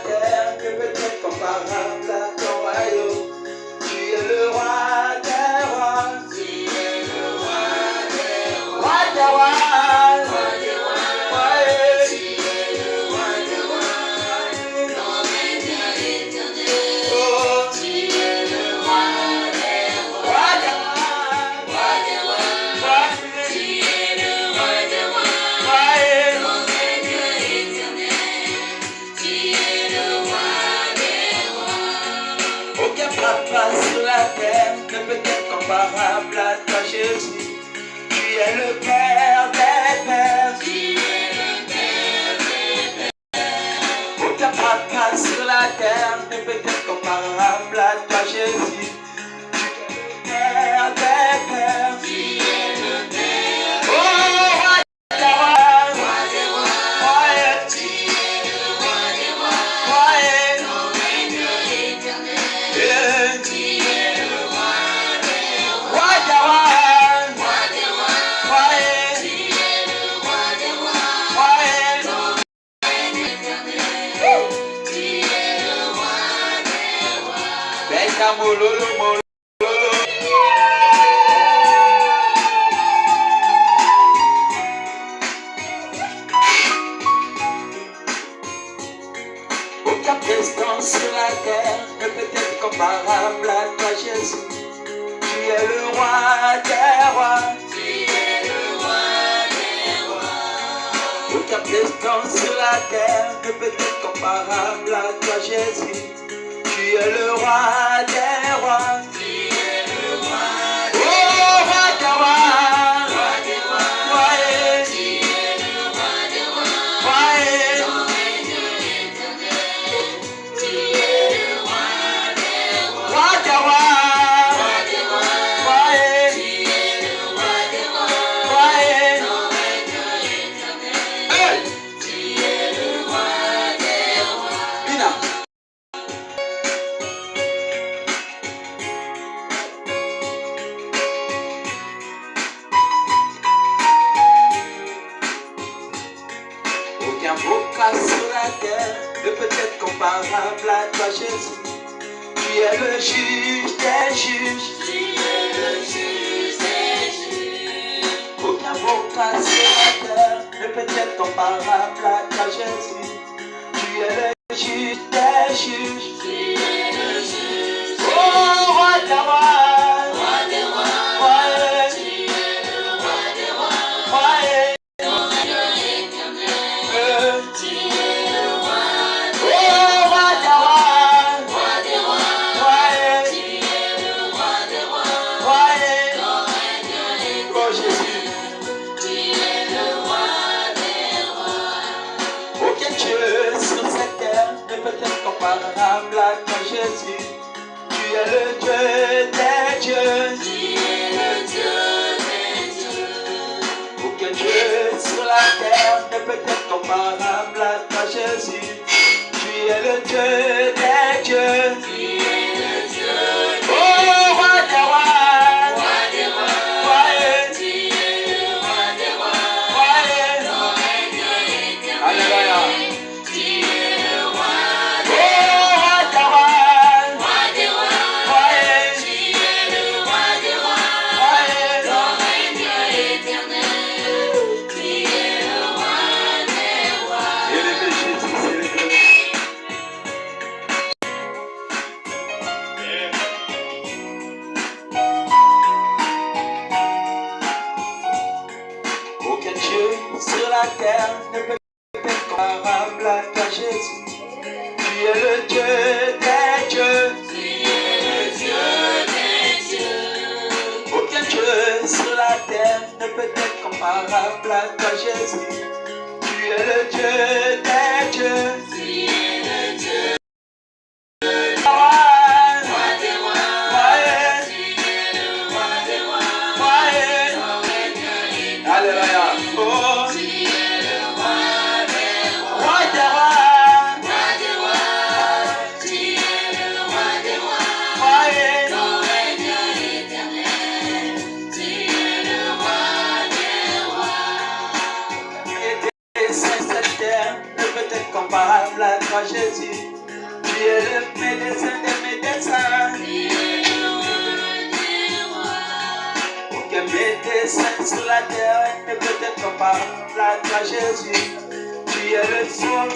terre que peut-être comparable à ton royaume. Tu es le roi des rois. Tu es le roi des rois. Roi des rois. Roi des rois. Tu es le roi des rois. Ton règne éternel. Oh, tu es le roi des rois. Roi des rois. Roi des rois. Tu es le roi des rois. Ton règne éternel. Tu es le roi des rois. Aucun papa sur la terre ne peut être comparable à toi, Jésus. Tu es le Père des pères. Tu es le Père des pères. Aucun papa sur la terre ne peut être comparable à toi, Jésus. Tu es le Père des pères. Tu es le Père. Oh, roi des rois. Roi des rois. Tu es le roi des rois. Ton règne éternel. Tu es le roi des rois. Roi des rois. Roi des rois. Tu es le roi des rois. Ton règne éternel. Tu es le roi des rois. Beka mololo mololo. Aucun président sur la terre ne peut être comparable à toi, Jésus. Tu es le roi des rois. Tu es le roi des rois. Aucun président sur la terre ne peut être comparable à toi, Jésus. Tu es le roi des rois. Tu es le roi des rois. Oh, roi des rois. Roi des rois. Tu es le roi des rois. Ton règne éternel. Tu es le roi des rois. Roi des rois. Roi des rois. Tu es le roi des rois. Ton règne éternel. Tu es le roi des rois. Bina. Aucun avocat sur la terre ne peut être comparable à toi, Jésus. Tu es le juge des juges. Tu es le juge des juges. Aucun avocat sur la terre ne peut être comparable à toi, Jésus. Tu es le juge des juges. Tu es le juge des juges. Oh, roi des rois. Roi des rois. Tu es le roi des rois. Ton règne éternel. Tu es le roi des rois. Oh, roi des rois. Roi des rois. Tu es le roi des rois. Ton règne éternel. Oh, Jésus. Tu es le roi des rois. Aucun Dieu sur cette terre ne peut être comparable à toi, Jésus. Tu es le Dieu des dieux. Tu es le Dieu des dieux. Aucun Dieu sur la terre ne peut être comparable à toi, Jésus. Tu es le Dieu des dieux. Tu es le Dieu des dieux. Oh, roi des rois. Roi des rois. Tu es le roi des rois. Ton règne éternel. Alléluia. Tu es le roi des rois. Oh, roi des rois. Roi des rois. Tu es le roi des rois. Ton règne éternel. Tu es le roi des rois. Élevez Jésus, célébrez. Aucun Dieu sur la terre ne peut être comparable à toi, Jésus. Tu es le Dieu des dieux. Tu es le Dieu des dieux. Aucun Dieu sur la terre ne peut être comparable à toi, Jésus. Tu es le Dieu des dieux. Tu es le Dieu des rois. Roi des rois. Tu es le roi des rois. Ton règne éternel. Alléluia. Oh. Tu es le roi des rois. Roi des rois. Roi des rois. Tu es le roi des rois. Ton règne éternel. Tu es le roi des rois. Et des saints, cette terre ne peut être comparable à toi, Jésus. seul sur la terre et peut-être comparable à toi, Jésus. Tu es le sauveur.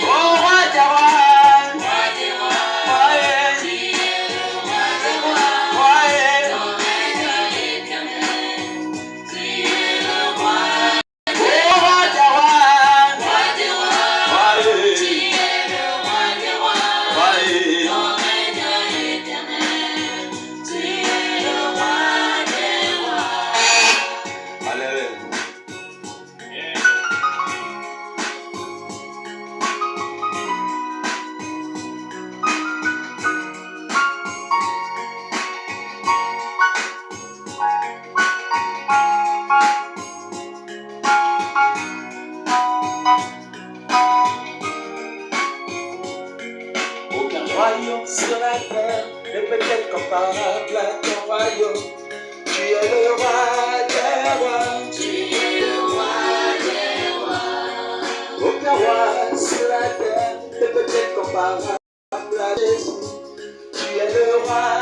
Oh, roi des rois. Aucun royaume sur la terre n'est peut-être comparable à ton royaume. Tu es le roi des rois. Tu es le roi des rois. Aucun roi sur la terre n'est peut-être comparable à Jésus. Tu es le roi